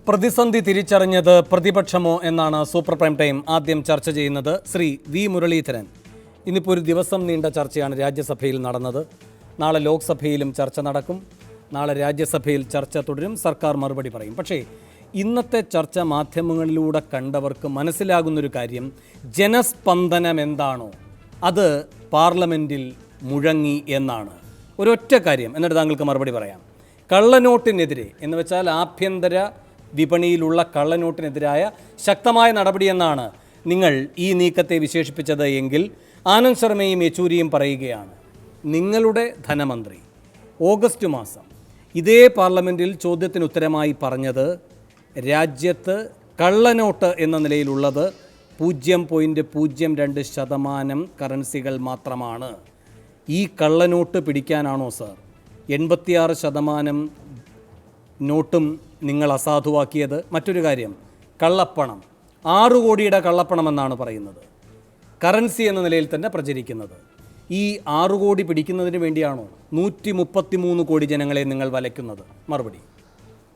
പ്രതിസന്ധി തിരിച്ചറിഞ്ഞത് പ്രതിപക്ഷമോ എന്നാണ് സൂപ്പർ പ്രൈം ടൈം ആദ്യം ചർച്ച ചെയ്യുന്നത്. ശ്രീ വി മുരളീധരൻ, ഇന്നിപ്പോൾ ഒരു ദിവസം നീണ്ട ചർച്ചയാണ് രാജ്യസഭയിൽ നടന്നത്. നാളെ ലോക്സഭയിലും ചർച്ച നടക്കും. നാളെ രാജ്യസഭയിൽ ചർച്ച തുടരും. സർക്കാർ മറുപടി പറയും. പക്ഷേ ഇന്നത്തെ ചർച്ച മാധ്യമങ്ങളിലൂടെ കണ്ടവർക്ക് മനസ്സിലാകുന്നൊരു കാര്യം, ജനസ്പന്ദനം എന്താണോ അത് പാർലമെൻറ്റിൽ മുഴങ്ങി എന്നാണ്. ഒരൊറ്റ കാര്യം, എന്നിട്ട് താങ്കൾക്ക് മറുപടി പറയാം. കള്ളനോട്ടിനെതിരെ എന്ന് വെച്ചാൽ ആഭ്യന്തര വിപണിയിലുള്ള കള്ളനോട്ടിനെതിരായ ശക്തമായ നടപടിയെന്നാണ് നിങ്ങൾ ഈ നീക്കത്തെ വിശേഷിപ്പിച്ചത് എങ്കിൽ, ആനന്ദ് ശർമ്മയും യെച്ചൂരിയും പറയുകയാണ്, നിങ്ങളുടെ ധനമന്ത്രി ഓഗസ്റ്റ് മാസം ഇതേ പാർലമെൻറ്റിൽ ചോദ്യത്തിന് ഉത്തരമായി പറഞ്ഞത് രാജ്യത്ത് കള്ളനോട്ട് എന്ന നിലയിലുള്ളത് 0.02% കറൻസികൾ മാത്രമാണ്. ഈ കള്ളനോട്ട് പിടിക്കാനാണോ സാർ 86% നോട്ടും നിങ്ങൾ അസാധുവാക്കിയത്? മറ്റൊരു കാര്യം, കള്ളപ്പണം 6 കോടിയുടെ കള്ളപ്പണമെന്നാണ് പറയുന്നത്, കറൻസി എന്ന നിലയിൽ തന്നെ പ്രചരിക്കുന്നത്. ഈ 6 കോടി പിടിക്കുന്നതിന് വേണ്ടിയാണോ 133 കോടി ജനങ്ങളെ നിങ്ങൾ വലയ്ക്കുന്നത്? മറുപടി.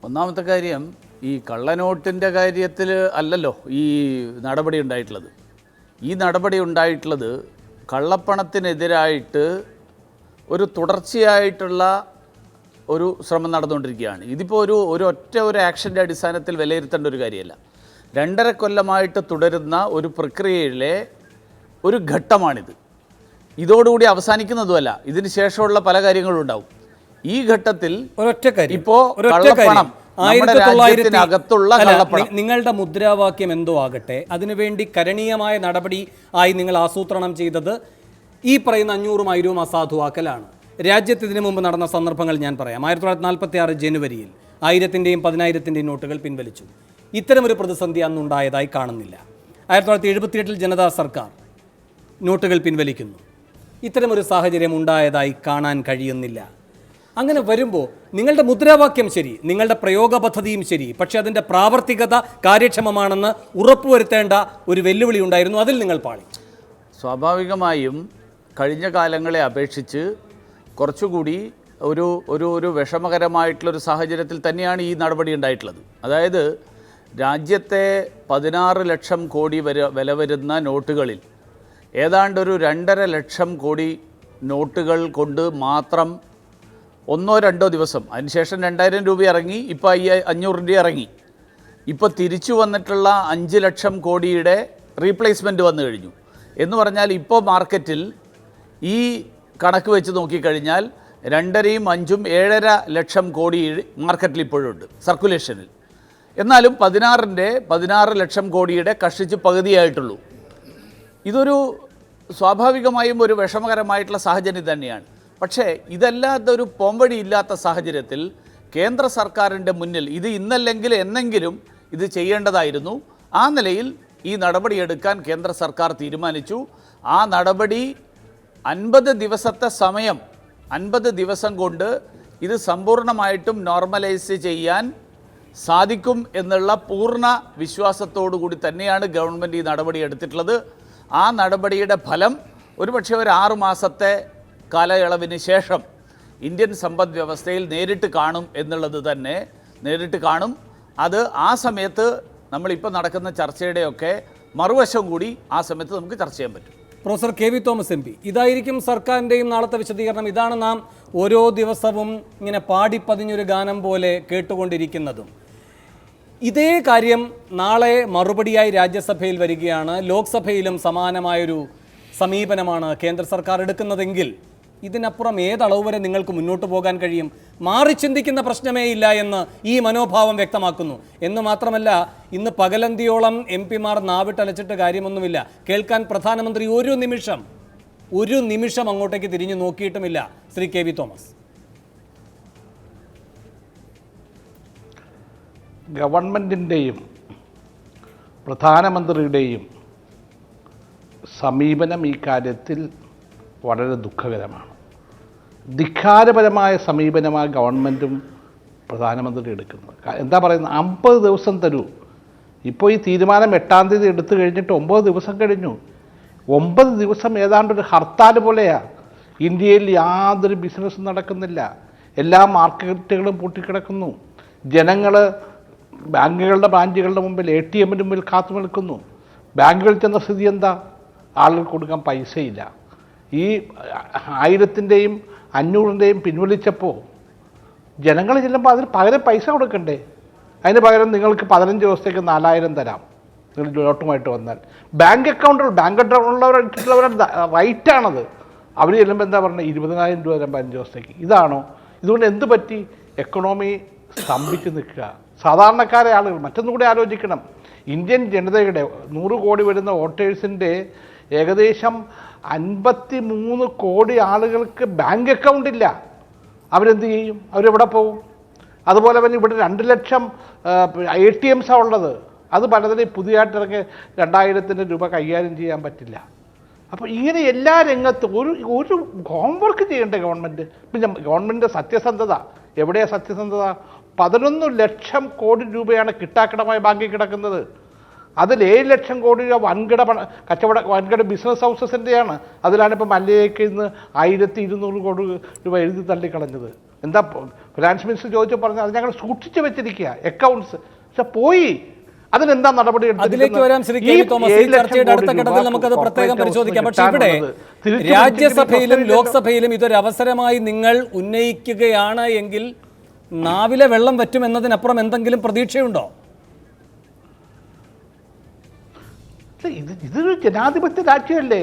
ഒന്നാമത്തെ കാര്യം, ഈ കള്ളനോട്ടിൻ്റെ കാര്യത്തിൽ അല്ലല്ലോ ഈ നടപടി ഉണ്ടായിട്ടുള്ളത്. ഈ നടപടി ഉണ്ടായിട്ടുള്ളത് കള്ളപ്പണത്തിനെതിരായിട്ട് ഒരു തുടർച്ചയായിട്ടുള്ള ഒരു ശ്രമം നടന്നുകൊണ്ടിരിക്കുകയാണ്. ഇതിപ്പോൾ ഒരു ആക്ഷൻ്റെ അടിസ്ഥാനത്തിൽ വിലയിരുത്തേണ്ട ഒരു കാര്യമല്ല. 2.5 കൊല്ലമായിട്ട് തുടരുന്ന ഒരു പ്രക്രിയയിലെ ഒരു ഘട്ടമാണിത്. ഇതോടുകൂടി അവസാനിക്കുന്നതുമല്ല, ഇതിന് ശേഷമുള്ള പല കാര്യങ്ങളും ഉണ്ടാവും. ഈ ഘട്ടത്തിൽ ഇപ്പോൾ കള്ളപ്പണം, നമ്മുടെ രാജ്യത്തിനകത്തുള്ള കള്ളപ്പണം, നിങ്ങളുടെ മുദ്രാവാക്യം എന്തോ ആകട്ടെ, അതിനുവേണ്ടി കരണീയമായ നടപടി ആയി നിങ്ങൾ ആസൂത്രണം ചെയ്തത് ഈ പറയുന്ന 500,000 അസാധുവാക്കലാണ്. രാജ്യത്ത് ഇതിനു മുമ്പ് നടന്ന സന്ദർഭങ്ങൾ ഞാൻ പറയാം. 1946 ജനുവരിയിൽ 1000-ൻ്റെയും 10,000-ൻ്റെയും നോട്ടുകൾ പിൻവലിച്ചു. ഇത്തരമൊരു പ്രതിസന്ധി അന്നുണ്ടായതായി കാണുന്നില്ല. 1978 ജനതാ സർക്കാർ നോട്ടുകൾ പിൻവലിക്കുന്നു. ഇത്തരമൊരു സാഹചര്യം ഉണ്ടായതായി കാണാൻ കഴിയുന്നില്ല. അങ്ങനെ വരുമ്പോൾ നിങ്ങളുടെ മുദ്രാവാക്യം ശരി, നിങ്ങളുടെ പ്രയോഗ പദ്ധതിയും ശരി, പക്ഷേ അതിൻ്റെ പ്രാവർത്തികത കാര്യക്ഷമമാണെന്ന് ഉറപ്പുവരുത്തേണ്ട ഒരു വെല്ലുവിളി ഉണ്ടായിരുന്നു. അതിൽ നിങ്ങൾ പാളി. സ്വാഭാവികമായും കഴിഞ്ഞ കാലങ്ങളെ അപേക്ഷിച്ച് കുറച്ചുകൂടി ഒരു വിഷമകരമായിട്ടുള്ളൊരു സാഹചര്യത്തിൽ തന്നെയാണ് ഈ നടപടി ഉണ്ടായിട്ടുള്ളത്. അതായത് രാജ്യത്തെ 16 ലക്ഷം കോടി വില വരുന്ന നോട്ടുകളിൽ ഏതാണ്ട് ഒരു 2.5 ലക്ഷം കോടി നോട്ടുകൾ കൊണ്ട് മാത്രം 1-2 ദിവസം, അതിനുശേഷം 2000 രൂപ ഇറങ്ങി, ഇപ്പോൾ 500 രൂപ ഇറങ്ങി, ഇപ്പോൾ തിരിച്ചു വന്നിട്ടുള്ള 5 ലക്ഷം കോടിയുടെ റീപ്ലേസ്മെൻറ്റ് വന്നു കഴിഞ്ഞു എന്ന് പറഞ്ഞാൽ, ഇപ്പോൾ മാർക്കറ്റിൽ ഈ കണക്ക് വെച്ച് നോക്കിക്കഴിഞ്ഞാൽ 2.5, 5, 7.5 ലക്ഷം കോടി മാർക്കറ്റിൽ ഇപ്പോഴുണ്ട് സർക്കുലേഷനിൽ. എന്നാലും 16 ലക്ഷം കോടിയുടെ കഷ്ടിച്ച് പകുതിയായിട്ടുള്ളൂ. ഇതൊരു സ്വാഭാവികമായും ഒരു വിഷമകരമായിട്ടുള്ള സാഹചര്യം തന്നെയാണ്. പക്ഷേ ഇതല്ലാതെ ഒരു പോംവഴി ഇല്ലാത്ത സാഹചര്യത്തിൽ കേന്ദ്ര സർക്കാരിൻ്റെ മുന്നിൽ ഇത് ഇന്നല്ലെങ്കിൽ എന്നെങ്കിലും ഇത് ചെയ്യേണ്ടതായിരുന്നു. ആ നിലയിൽ ഈ നടപടിയെടുക്കാൻ കേന്ദ്ര സർക്കാർ തീരുമാനിച്ചു. ആ നടപടി 50 ദിവസത്തെ സമയം, 50 ദിവസം കൊണ്ട് ഇത് സമ്പൂർണ്ണമായിട്ടും നോർമലൈസ് ചെയ്യാൻ സാധിക്കും എന്നുള്ള പൂർണ്ണ വിശ്വാസത്തോടു കൂടി തന്നെയാണ് ഗവൺമെൻറ് ഈ നടപടി എടുത്തിട്ടുള്ളത്. ആ നടപടിയുടെ ഫലം ഒരുപക്ഷെ ഒരു 6 മാസത്തെ കാലയളവിന് ശേഷം ഇന്ത്യൻ സമ്പദ് വ്യവസ്ഥയിൽ നേരിട്ട് കാണും എന്നുള്ളത് തന്നെ നേരിട്ട് കാണും. അത് ആ സമയത്ത് നമ്മളിപ്പോൾ നടക്കുന്ന ചർച്ചയുടെയൊക്കെ മറുവശം കൂടി ആ സമയത്ത് നമുക്ക് ചർച്ച ചെയ്യാൻ പറ്റും. Professor K V Thomas M P, ഇതായിരിക്കും സർക്കാരിൻ്റെയും നാളത്തെ വിശദീകരണം. ഇതാണ് നാം ഓരോ ദിവസവും ഇങ്ങനെ പാടിപ്പതിഞ്ഞൊരു ഗാനം പോലെ കേട്ടുകൊണ്ടിരിക്കുന്നതും. ഇതേ കാര്യം നാളെ മറുപടിയായി രാജ്യസഭയിൽ വരികയാണ്. ലോക്സഭയിലും സമാനമായൊരു സമീപനമാണ് കേന്ദ്ര സർക്കാർ എടുക്കുന്നതെങ്കിൽ ഇതിനപ്പുറം ഏതളവ് വരെ നിങ്ങൾക്ക് മുന്നോട്ട് പോകാൻ കഴിയും? മാറി ചിന്തിക്കുന്ന പ്രശ്നമേ ഇല്ല എന്ന് ഈ മനോഭാവം വ്യക്തമാക്കുന്നു. എന്ന് മാത്രമല്ല, ഇന്ന് പകലന്തിയോളം MP-മാർ നാവിട്ടലച്ചിട്ട് കാര്യമൊന്നുമില്ല. കേൾക്കാൻ പ്രധാനമന്ത്രി ഒരു നിമിഷം അങ്ങോട്ടേക്ക് തിരിഞ്ഞു നോക്കിയിട്ടുമില്ല. Shri K V Thomas. ഗവൺമെൻറ്റിൻ്റെയും പ്രധാനമന്ത്രിയുടെയും സമീപനം ഈ കാര്യത്തിൽ വളരെ ദുഃഖകരമാണ്. ധിക്കാരപരമായ സമീപനമാണ് ഗവൺമെൻറ്റും പ്രധാനമന്ത്രി എടുക്കുന്നത്. എന്താ പറയുന്നത്, 50 ദിവസം തരൂ. ഇപ്പോൾ ഈ തീരുമാനം 8-ാം തീയതി എടുത്തു കഴിഞ്ഞിട്ട് 9 ദിവസം കഴിഞ്ഞു. 9 ദിവസം ഏതാണ്ടൊരു ഹർത്താൽ പോലെയാണ്. ഇന്ത്യയിൽ യാതൊരു ബിസിനസ്സും നടക്കുന്നില്ല. എല്ലാ മാർക്കറ്റുകളും പൂട്ടിക്കിടക്കുന്നു. ജനങ്ങൾ ബാങ്കുകളുടെ ബ്രാഞ്ചുകളുടെ മുമ്പിൽ ATMിന് മുമ്പിൽ കാത്തു നിൽക്കുന്നു. ബാങ്കുകളിൽ ചെന്ന സ്ഥിതി എന്താ? ആളുകൾക്ക് കൊടുക്കാൻ പൈസയില്ല. ഈ 1000-ൻ്റെയും 500-ൻ്റെയും പിൻവലിച്ചപ്പോൾ ജനങ്ങൾ ചെല്ലുമ്പോൾ അതിന് പകരം പൈസ കൊടുക്കണ്ടേ? അതിന് പകരം നിങ്ങൾക്ക് 15 ദിവസത്തേക്ക് 4000 തരാം നിങ്ങൾ നോട്ടുമായിട്ട് വന്നാൽ. ബാങ്ക് അക്കൗണ്ടുള്ളവരുടെ റൈറ്റാണത്. അവർ ചെല്ലുമ്പോൾ എന്താ പറഞ്ഞത്? 20,000 രൂപ തരാം 15 ദിവസത്തേക്ക്. ഇതാണോ? ഇതുകൊണ്ട് എന്ത് പറ്റി? എക്കണോമി സ്തംഭിച്ച് നിൽക്കുക. സാധാരണക്കാരെ ആളുകൾ മറ്റൊന്നുകൂടി ആലോചിക്കണം. ഇന്ത്യൻ ജനതയുടെ 100 കോടി വരുന്ന വോട്ടേഴ്സിൻ്റെ ഏകദേശം 53 കോടി ആളുകൾക്ക് ബാങ്ക് അക്കൗണ്ട് ഇല്ല. അവരെന്ത് ചെയ്യും? അവരെവിടെ പോകും? അതുപോലെ തന്നെ ഇവിടെ 2 ലക്ഷം ATMസാണ് ഉള്ളത്. അത് പലതിനും പുതിയതായിട്ട് ഇറങ്ങി 2000 രൂപ കൈകാര്യം ചെയ്യാൻ പറ്റില്ല. അപ്പോൾ ഇങ്ങനെ എല്ലാ രംഗത്തും ഒരു ഹോംവർക്ക് ചെയ്യേണ്ട ഗവൺമെൻറ്. പിന്നെ ഗവൺമെൻറ്റിൻ്റെ സത്യസന്ധത എവിടെയാണ്? സത്യസന്ധത 11 ലക്ഷം കോടി രൂപയാണ് കിട്ടാക്കടമായി ബാങ്കിൽ കിടക്കുന്നത്. അതിൽ 7 ലക്ഷം കോടി രൂപ വൻകിട ബിസിനസ് ഹൗസസിൻ്റെയാണ്. അതിലാണ് ഇപ്പോൾ മല്യയ്ക്ക് ഇന്ന് 1200 കോടി രൂപ എഴുതി തള്ളിക്കളഞ്ഞത്. എന്താ ഫിനാൻസ് മിനിസ്റ്റർ ചോദിച്ചു പറഞ്ഞത്? അത് ഞങ്ങൾ സൂക്ഷിച്ചു വെച്ചിരിക്കുക അക്കൗണ്ട്സ്. പക്ഷെ പോയി. അതിനെന്താ നടപടി? അതിലേക്ക് വരാം ശ്രീ കെ വി തോമസ്. ഈ ചർച്ചയുടെ അടുത്ത ഘട്ടത്തിൽ നമുക്കത് പ്രത്യേകം പരിശോധിക്കാം. പക്ഷേ ഇവിടെ രാജ്യസഭയിലും ലോക്സഭയിലും ഇതൊരു അവസരമായി നിങ്ങൾ ഉന്നയിക്കുകയാണ് എങ്കിൽ നാവിലെ വെള്ളം വറ്റും എന്നതിനപ്പുറം എന്തെങ്കിലും പ്രതീക്ഷയുണ്ടോ? ഇതൊരു ജനാധിപത്യ രാജ്യമല്ലേ?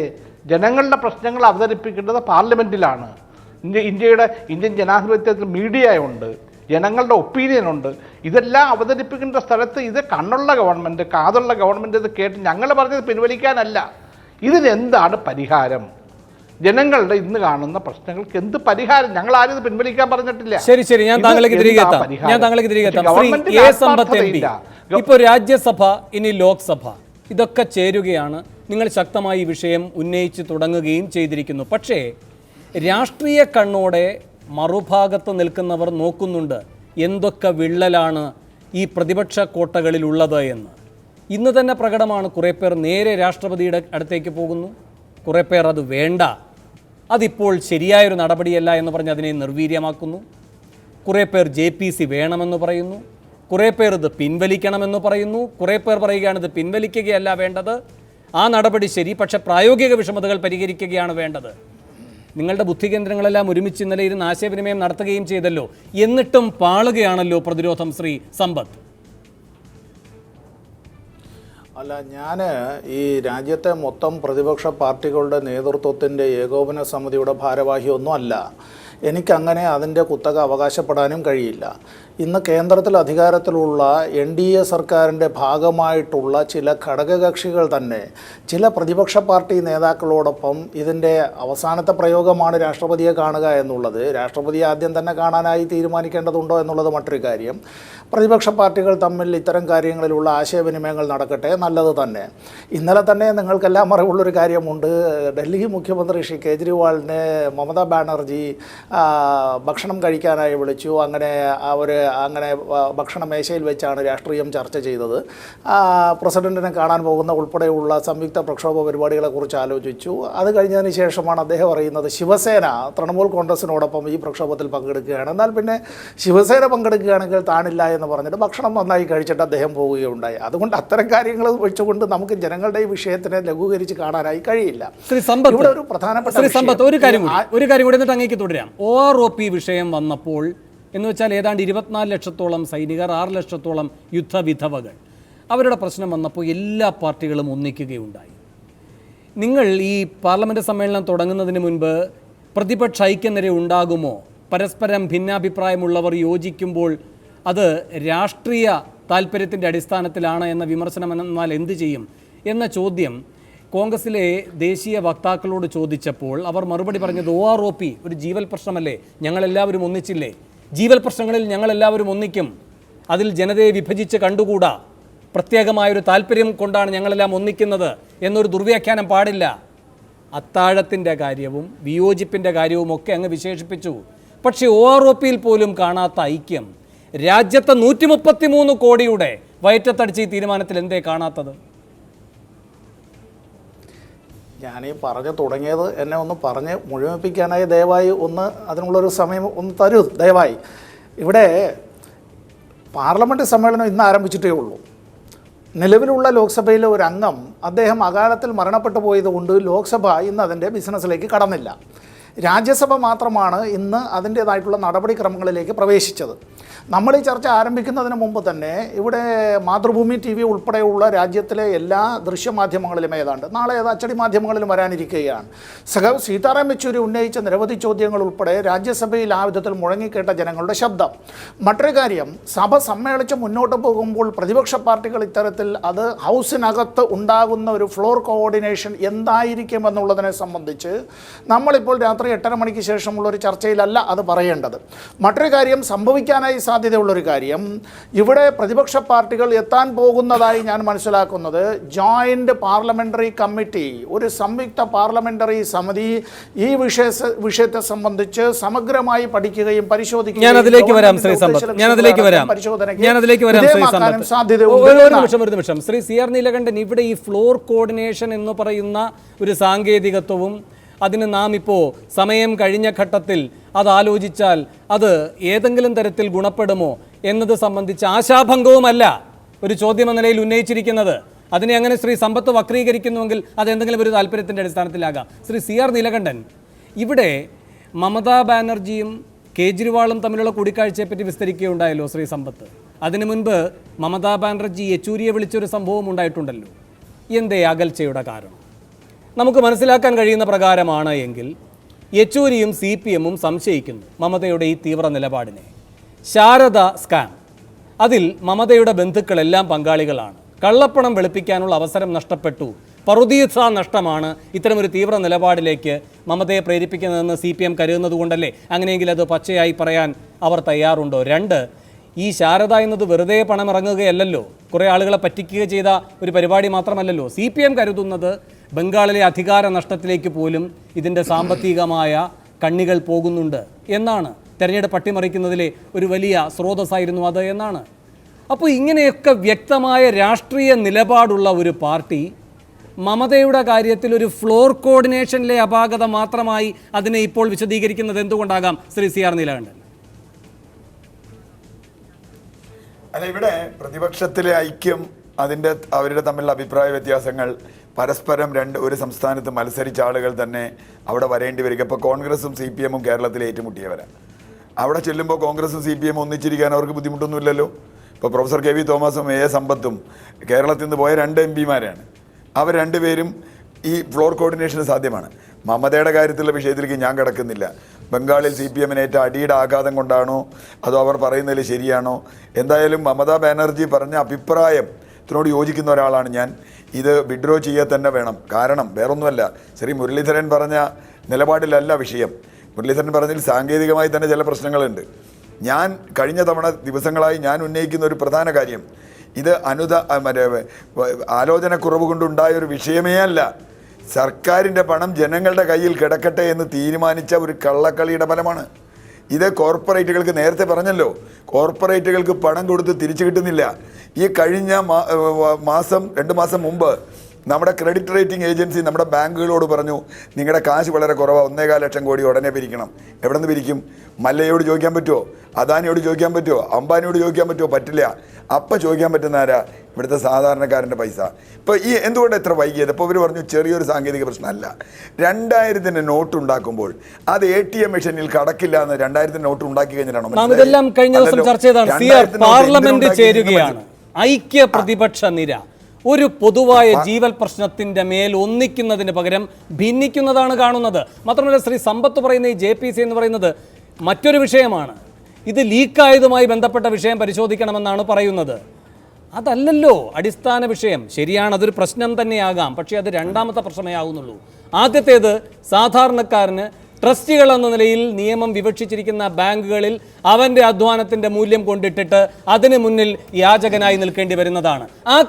ജനങ്ങളുടെ പ്രശ്നങ്ങൾ അവതരിപ്പിക്കേണ്ടത് പാർലമെൻറ്റിലാണ്. ഇന്ത്യൻ ജനാധിപത്യത്തിൽ മീഡിയയുണ്ട്, ജനങ്ങളുടെ ഒപ്പീനിയൻ ഉണ്ട്. ഇതെല്ലാം അവതരിപ്പിക്കേണ്ട സ്ഥലത്ത് ഇത് കണ്ണുള്ള ഗവൺമെൻറ്, കാതുള്ള ഗവൺമെൻറ് ഇത് കേട്ട് ഞങ്ങൾ പറഞ്ഞത് പിൻവലിക്കാനല്ല. ഇതിനെന്താണ് പരിഹാരം? ജനങ്ങളുടെ ഇന്ന് കാണുന്ന പ്രശ്നങ്ങൾക്ക് എന്ത് പരിഹാരം? ഞങ്ങൾ ആരും ഇത് പിൻവലിക്കാൻ പറഞ്ഞിട്ടില്ല. ശരി, ഞാൻ താങ്കളേക്ക് തിരികെ എത്താം. ഇപ്പോൾ രാജ്യസഭ, ഇനി ലോക്സഭ, ഇതൊക്കെ ചേരുകയാണ്. നിങ്ങൾ ശക്തമായി ഈ വിഷയം ഉന്നയിച്ച് തുടങ്ങുകയും ചെയ്തിരിക്കുന്നു. പക്ഷേ രാഷ്ട്രീയ കണ്ണോടെ മറുഭാഗത്ത് നിൽക്കുന്നവർ നോക്കുന്നുണ്ട് എന്തൊക്കെ വിള്ളലാണ് ഈ പ്രതിപക്ഷ കോട്ടകളിലുള്ളത് എന്ന്. ഇന്ന് തന്നെ പ്രകടമാണ്. കുറേ പേർ നേരെ രാഷ്ട്രപതിയുടെ അടുത്തേക്ക് പോകുന്നു, കുറേ പേർ അത് വേണ്ട, അതിപ്പോൾ ശരിയായൊരു നടപടിയല്ല എന്ന് പറഞ്ഞ് അതിനെ നിർവീര്യമാക്കുന്നു. കുറേ പേർ JPC വേണമെന്ന് പറയുന്നു, കുറേ പേർ ഇത് പിൻവലിക്കണമെന്ന് പറയുന്നു, കുറേ പേർ പറയുകയാണ് ഇത് പിൻവലിക്കുകയല്ല വേണ്ടത്, ആ നടപടി ശരി, പക്ഷേ പ്രായോഗിക വിഷമതകൾ പരിഹരിക്കുകയാണ് വേണ്ടത്. നിങ്ങളുടെ ബുദ്ധികേന്ദ്രങ്ങളെല്ലാം ഒരുമിച്ച് ഇന്നലെ ഇരുന്ന് ആശയവിനിമയം നടത്തുകയും ചെയ്തല്ലോ. എന്നിട്ടും പാളുകയാണല്ലോ പ്രതിരോധം. ശ്രീ സമ്പത്ത്, അല്ല, ഞാൻ ഈ രാജ്യത്തെ മൊത്തം പ്രതിപക്ഷ പാർട്ടികളുടെ നേതൃത്വത്തിൻ്റെ ഏകോപന സമിതിയുടെ ഭാരവാഹിയൊന്നും അല്ല. എനിക്കങ്ങനെ അതിൻ്റെ കുത്തക അവകാശപ്പെടാനും കഴിയില്ല. ഇന്ന് കേന്ദ്രത്തിൽ അധികാരത്തിലുള്ള NDA സർക്കാരിൻ്റെ ഭാഗമായിട്ടുള്ള ചില ഘടകകക്ഷികൾ തന്നെ ചില പ്രതിപക്ഷ പാർട്ടി നേതാക്കളോടൊപ്പം ഇതിൻ്റെ അവസാനത്തെ പ്രയോഗമാണ് രാഷ്ട്രപതിയെ കാണുക എന്നുള്ളത്. രാഷ്ട്രപതിയെ ആദ്യം തന്നെ കാണാനായി തീരുമാനിക്കേണ്ടതുണ്ടോ എന്നുള്ളത് മറ്റൊരു കാര്യം. പ്രതിപക്ഷ പാർട്ടികൾ തമ്മിൽ ഇത്തരം കാര്യങ്ങളിലുള്ള ആശയവിനിമയങ്ങൾ നടക്കട്ടെ, നല്ലത് തന്നെ. ഇന്നലെ തന്നെ നിങ്ങൾക്കെല്ലാം അറിവുള്ളൊരു കാര്യമുണ്ട്. ഡൽഹി മുഖ്യമന്ത്രി ശ്രീ കേജ്രിവാളിനെ മമതാ ബാനർജി ഭക്ഷണം കഴിക്കാനായി വിളിച്ചു. അങ്ങനെ ഭക്ഷണ മേശയിൽ വെച്ചാണ് രാഷ്ട്രീയം ചർച്ച ചെയ്തത്. പ്രസിഡന്റിനെ കാണാൻ പോകുന്ന ഉൾപ്പെടെയുള്ള സംയുക്ത പ്രക്ഷോഭ പരിപാടികളെക്കുറിച്ച് ആലോചിച്ചു. അത് കഴിഞ്ഞതിന് ശേഷമാണ് അദ്ദേഹം അറിയുന്നത് ശിവസേന തൃണമൂൽ കോൺഗ്രസിനോടൊപ്പം ഈ പ്രക്ഷോഭത്തിൽ പങ്കെടുക്കുകയാണ്. എന്നാൽ പിന്നെ ശിവസേന പങ്കെടുക്കുകയാണെങ്കിൽ താണില്ല എന്ന് പറഞ്ഞിട്ട് ഭക്ഷണം നന്നായി കഴിച്ചിട്ട് അദ്ദേഹം പോവുകയുണ്ടായി. അതുകൊണ്ട് അത്തരം കാര്യങ്ങൾ വെച്ചുകൊണ്ട് നമുക്ക് ജനങ്ങളുടെ ഈ വിഷയത്തിനെ ലഘൂകരിച്ച് കാണാനായി കഴിയില്ല. ഇവിടെ ഒരു പ്രധാനപ്പെട്ട ഒരു കാര്യം കൂടി എന്നിട്ട് അങ്ങേക്ക് തുടരാം. OROP വിഷയം വന്നപ്പോൾ എന്ന് വെച്ചാൽ ഏതാണ്ട് 24 ലക്ഷത്തോളം സൈനികർ, 6 ലക്ഷത്തോളം യുദ്ധവിധവകൾ, അവരുടെ പ്രശ്നം വന്നപ്പോൾ എല്ലാ പാർട്ടികളും ഒന്നിക്കുകയുണ്ടായി. നിങ്ങൾ ഈ പാർലമെൻറ്റ് സമ്മേളനം തുടങ്ങുന്നതിന് മുൻപ് പ്രതിപക്ഷ ഐക്യനിര ഉണ്ടാകുമോ? പരസ്പരം ഭിന്നാഭിപ്രായമുള്ളവർ യോജിക്കുമ്പോൾ അത് രാഷ്ട്രീയ താല്പര്യത്തിൻ്റെ അടിസ്ഥാനത്തിലാണ് എന്ന വിമർശനം എന്നാൽ എന്ത് ചെയ്യും എന്ന ചോദ്യം കോൺഗ്രസിലെ ദേശീയ വക്താക്കളോട് ചോദിച്ചപ്പോൾ അവർ മറുപടി പറഞ്ഞത് OROP ഒരു ജീവൽ പ്രശ്നമല്ലേ, ഞങ്ങളെല്ലാവരും ഒന്നിച്ചില്ലേ, ജീവൽ പ്രശ്നങ്ങളിൽ ഞങ്ങളെല്ലാവരും ഒന്നിക്കും, അതിൽ ജനതയെ വിഭജിച്ച് കണ്ടുകൂടാ, പ്രത്യേകമായൊരു താല്പര്യം കൊണ്ടാണ് ഞങ്ങളെല്ലാം ഒന്നിക്കുന്നത് എന്നൊരു ദുർവ്യാഖ്യാനം പാടില്ല. അത്താഴത്തിൻ്റെ കാര്യവും വിയോജിപ്പിൻ്റെ കാര്യവും ഒക്കെ അങ്ങ് വിശേഷിപ്പിച്ചു. പക്ഷേ OROPയിൽ പോലും കാണാത്ത ഐക്യം രാജ്യത്തെ 133 കോടിയുടെ വയറ്റത്തടിച്ച് ഈ തീരുമാനത്തിൽ എന്തേ കാണാത്തത്? ഞാനീ പറഞ്ഞു തുടങ്ങിയത് എന്നെ ഒന്ന് പറഞ്ഞ് മുഴുമിപ്പിക്കാനായി ദയവായി ഒന്ന് അതിനുള്ളൊരു സമയം ഒന്ന് തരൂ ദയവായി. ഇവിടെ പാർലമെൻറ്റ് സമ്മേളനം ഇന്ന് ആരംഭിച്ചിട്ടേ ഉള്ളൂ. നിലവിലുള്ള ലോക്സഭയിലെ ഒരു അംഗം അദ്ദേഹം അകാലത്തിൽ മരണപ്പെട്ടു പോയതുകൊണ്ട് ലോക്സഭ ഇന്ന് അതിൻ്റെ ബിസിനസ്സിലേക്ക് കടന്നില്ല. രാജ്യസഭ മാത്രമാണ് ഇന്ന് അതിൻ്റേതായിട്ടുള്ള നടപടിക്രമങ്ങളിലേക്ക് പ്രവേശിച്ചത്. നമ്മൾ ഈ ചർച്ച ആരംഭിക്കുന്നതിന് മുമ്പ് തന്നെ ഇവിടെ മാതൃഭൂമി TV ഉൾപ്പെടെയുള്ള രാജ്യത്തിലെ എല്ലാ ദൃശ്യമാധ്യമങ്ങളിലും ഏതാണ്ട് നാളെ അത് അച്ചടി മാധ്യമങ്ങളിലും വരാനിരിക്കുകയാണ്. സീതാറാം യെച്ചൂരി ഉന്നയിച്ച നിരവധി ചോദ്യങ്ങൾ ഉൾപ്പെടെ രാജ്യസഭയിൽ ആ വിധത്തിൽ മുഴങ്ങിക്കേട്ട ജനങ്ങളുടെ ശബ്ദം. മറ്റൊരു കാര്യം, സഭ സമ്മേളിച്ച് മുന്നോട്ട് പോകുമ്പോൾ പ്രതിപക്ഷ പാർട്ടികൾ ഇത്തരത്തിൽ അത് ഹൗസിനകത്ത് ഉണ്ടാകുന്ന ഒരു ഫ്ലോർ കോർഡിനേഷൻ എന്തായിരിക്കുമെന്നുള്ളതിനെ സംബന്ധിച്ച് നമ്മളിപ്പോൾ രാത്രി 8:30 മണിക്ക് ശേഷമുള്ള ഒരു ചർച്ചയിലല്ല അത് പറയേണ്ടത്. മറ്റൊരു കാര്യം, സംഭവിക്കാനായി സാധ്യതയുള്ളൊരു കാര്യം, ഇവിടെ പ്രതിപക്ഷ പാർട്ടികൾ എത്താൻ പോകുന്നതായി ഞാൻ മനസ്സിലാക്കുന്നത് ജോയിൻ്റ് പാർലമെൻ്ററി കമ്മിറ്റി, ഒരു സംയുക്ത പാർലമെൻ്ററി സമിതി ഈ വിഷയത്തെ സംബന്ധിച്ച് സമഗ്രമായി പഠിക്കുകയും പരിശോധിക്കുകയും നിമിഷം ശ്രീ CR നീലകണ്ഠൻ, ഇവിടെ ഈ ഫ്ലോർ കോർഡിനേഷൻ എന്ന് പറയുന്ന ഒരു സാങ്കേതികത്വവും അതിന് നാം ഇപ്പോൾ സമയം കഴിഞ്ഞ ഘട്ടത്തിൽ അത് ആലോചിച്ചാൽ അത് ഏതെങ്കിലും തരത്തിൽ ഗുണപ്പെടുമോ എന്നത് സംബന്ധിച്ച് ആശാഭംഗവുമല്ല ഒരു ചോദ്യം എന്ന നിലയിൽ ഉന്നയിച്ചിരിക്കുന്നത്. അതിനെ അങ്ങനെ ശ്രീ സമ്പത്ത് വക്രീകരിക്കുന്നുവെങ്കിൽ അത് എന്തെങ്കിലും ഒരു താല്പര്യത്തിൻ്റെ അടിസ്ഥാനത്തിലാകാം. ശ്രീ CR നീലകണ്ഠൻ, ഇവിടെ മമതാ ബാനർജിയും കേജ്രിവാളും തമ്മിലുള്ള കൂടിക്കാഴ്ചയെപ്പറ്റി വിസ്തരിക്കുകയുണ്ടായല്ലോ ശ്രീ സമ്പത്ത്. അതിനു മുൻപ് മമതാ ബാനർജി യെച്ചൂരിയെ വിളിച്ചൊരു സംഭവം ഉണ്ടായിട്ടുണ്ടല്ലോ. എന്തേ അകൽച്ചയുടെ കാരണം? നമുക്ക് മനസ്സിലാക്കാൻ കഴിയുന്ന പ്രകാരമാണ് എങ്കിൽ യെച്ചൂരിയും CPM-ഉം സംശയിക്കുന്നു മമതയുടെ ഈ തീവ്ര നിലപാടിനെ. ശാരദ സ്കാം, അതിൽ മമതയുടെ ബന്ധുക്കളെല്ലാം പങ്കാളികളാണ്. കള്ളപ്പണം വെളുപ്പിക്കാനുള്ള അവസരം നഷ്ടപ്പെട്ടു, പറുദീസ നഷ്ടമാണ് ഇത്തരമൊരു തീവ്ര നിലപാടിലേക്ക് മമതയെ പ്രേരിപ്പിക്കുന്നതെന്ന് CPM കരുതുന്നത് കൊണ്ടല്ലേ അങ്ങനെയെങ്കിൽ അത് പച്ചയായി പറയാൻ അവർ തയ്യാറുണ്ടോ? 2, ഈ ശാരദ എന്നത് വെറുതെ പണമിറങ്ങുകയല്ലല്ലോ, കുറേ ആളുകളെ പറ്റിക്കുക ചെയ്ത ഒരു പരിപാടി മാത്രമല്ലല്ലോ. CPM കരുതുന്നത് ബംഗാളിലെ അധികാര നഷ്ടത്തിലേക്ക് പോലും ഇതിൻ്റെ സാമ്പത്തികമായ കണ്ണികൾ പോകുന്നുണ്ട് എന്നാണ്. തെരഞ്ഞെടുപ്പ് അട്ടിമറിക്കുന്നതിലെ ഒരു വലിയ സ്രോതസ്സായിരുന്നു അത് എന്നാണ്. അപ്പോൾ ഇങ്ങനെയൊക്കെ വ്യക്തമായ രാഷ്ട്രീയ നിലപാടുള്ള ഒരു പാർട്ടി മമതയുടെ കാര്യത്തിൽ ഒരു ഫ്ലോർ കോർഡിനേഷനിലെ അപാകത മാത്രമായി അതിനെ ഇപ്പോൾ വിശദീകരിക്കുന്നത് എന്തുകൊണ്ടാകാം ശ്രീ CR നീലകണ്ഠൻ? അല്ല, ഇവിടെ പ്രതിപക്ഷത്തിലെ ഐക്യം, അവരുടെ തമ്മിലുള്ള അഭിപ്രായ വ്യത്യാസങ്ങൾ, പരസ്പരം ഒരു സംസ്ഥാനത്ത് മത്സരിച്ച ആളുകൾ തന്നെ അവിടെ വരേണ്ടി വരിക. ഇപ്പോൾ കോൺഗ്രസും CPM-ഉം കേരളത്തിൽ ഏറ്റുമുട്ടിയവരാണ്. അവിടെ ചെല്ലുമ്പോൾ കോൺഗ്രസും CPM-ഉം ഒന്നിച്ചിരിക്കാൻ അവർക്ക് ബുദ്ധിമുട്ടൊന്നുമില്ലല്ലോ. ഇപ്പോൾ പ്രൊഫസർ KV തോമസും A സമ്പത്തും കേരളത്തിൽ നിന്ന് പോയ 2 MP-മാരാണ്. അവർ രണ്ടുപേരും ഈ ഫ്ലോർ കോർഡിനേഷന് സാധ്യമാണ്. മമതയുടെ കാര്യത്തിലുള്ള വിഷയത്തിലേക്ക് ഞാൻ കിടക്കുന്നില്ല. ബംഗാളിൽ CPM-നേറ്റ അടിയുടെ ആഘാതം കൊണ്ടാണോ അതോ അവർ പറയുന്നതിൽ ശരിയാണോ? എന്തായാലും മമതാ ബാനർജി പറഞ്ഞ അഭിപ്രായത്തിനോട് യോജിക്കുന്ന ഒരാളാണ് ഞാൻ. ഇത് വിഡ്രോ ചെയ്യാൻ തന്നെ വേണം. കാരണം വേറൊന്നുമല്ല, ശ്രീ മുരളീധരൻ പറഞ്ഞ നിലപാടിലല്ല വിഷയം. മുരളീധരൻ പറഞ്ഞതിൽ സാങ്കേതികമായി തന്നെ ചില പ്രശ്നങ്ങളുണ്ട്. ഞാൻ കഴിഞ്ഞ ദിവസങ്ങളായി ഞാൻ ഉന്നയിക്കുന്ന ഒരു പ്രധാന കാര്യം, ഇത് ആലോചനക്കുറവ് കൊണ്ടുണ്ടായ ഒരു വിഷയമേ അല്ല. സർക്കാരിൻ്റെ പണം ജനങ്ങളുടെ കയ്യിൽ കിടക്കട്ടെ എന്ന് തീരുമാനിച്ച ഒരു കള്ളക്കളിയുടെ ഫലമാണ് ഇത്. കോർപ്പറേറ്റുകൾക്ക് നേരത്തെ പറഞ്ഞല്ലോ, കോർപ്പറേറ്റുകൾക്ക് പണം കൊടുത്ത് തിരിച്ചു കിട്ടുന്നില്ല. ഈ കഴിഞ്ഞ 2 മാസം മുമ്പ് നമ്മുടെ ക്രെഡിറ്റ് റേറ്റിംഗ് ഏജൻസി നമ്മുടെ ബാങ്കുകളോട് പറഞ്ഞു, നിങ്ങളുടെ കാശ് വളരെ കുറവാണ്, 1.25 ലക്ഷം കോടി ഉടനെ പിരിക്കണം. എവിടെ നിന്ന് പിരിക്കും? മല്ലയോട് ചോദിക്കാൻ പറ്റുമോ? അദാനിയോട് ചോദിക്കാൻ പറ്റുമോ? അംബാനിയോട് ചോദിക്കാൻ പറ്റുമോ? പറ്റില്ല. അപ്പം ചോദിക്കാൻ പറ്റുന്ന ആരാ? ഇവിടുത്തെ സാധാരണക്കാരൻ്റെ പൈസ. ഇപ്പോൾ ഈ എന്തുകൊണ്ട് എത്ര വൈകിയത്? ഇപ്പോൾ ഇവർ പറഞ്ഞു ചെറിയൊരു സാങ്കേതിക പ്രശ്നമല്ല. 2000-ൻ്റെ നോട്ട് ഉണ്ടാക്കുമ്പോൾ അത് ATM മെഷീനിൽ കടക്കില്ല എന്ന് 2000-ൻ്റെ നോട്ട് ഉണ്ടാക്കി കഴിഞ്ഞിട്ടാണോ? ഇതെല്ലാം കഴിഞ്ഞ ദിവസം ചർച്ച ചെയ്തതാണ്. പാർലമെന്റ് ചേരുകയാണ്, ഐക്യ പ്രതിപക്ഷ നിര ഒരു പൊതുവായ ജീവൽ പ്രശ്നത്തിൻ്റെ മേൽ ഒന്നിക്കുന്നതിന് പകരം ഭിന്നിക്കുന്നതാണ് കാണുന്നത്. മാത്രമല്ല ശ്രീ സമ്പത്ത് പറയുന്ന ഈ JPC എന്ന് പറയുന്നത് മറ്റൊരു വിഷയമാണ്. ഇത് ലീക്കായതുമായി ബന്ധപ്പെട്ട വിഷയം പരിശോധിക്കണമെന്നാണ് പറയുന്നത്. അതല്ലല്ലോ അടിസ്ഥാന വിഷയം. ശരിയാണ്, അതൊരു പ്രശ്നം തന്നെയാകാം, പക്ഷേ അത് രണ്ടാമത്തെ പ്രശ്നമേ ആകുന്നുള്ളൂ. ആദ്യത്തേത് സാധാരണക്കാരന് ട്രസ്റ്റികൾ എന്ന നിലയിൽ നിയമം വിവക്ഷിച്ചിരിക്കുന്ന ബാങ്കുകളിൽ അവൻ്റെ അധ്വാനത്തിൻ്റെ മൂല്യം കൊണ്ടിട്ടിട്ട് അതിന് മുന്നിൽ യാചകനായി നിൽക്കേണ്ടി വരുന്നതാണ്. ആ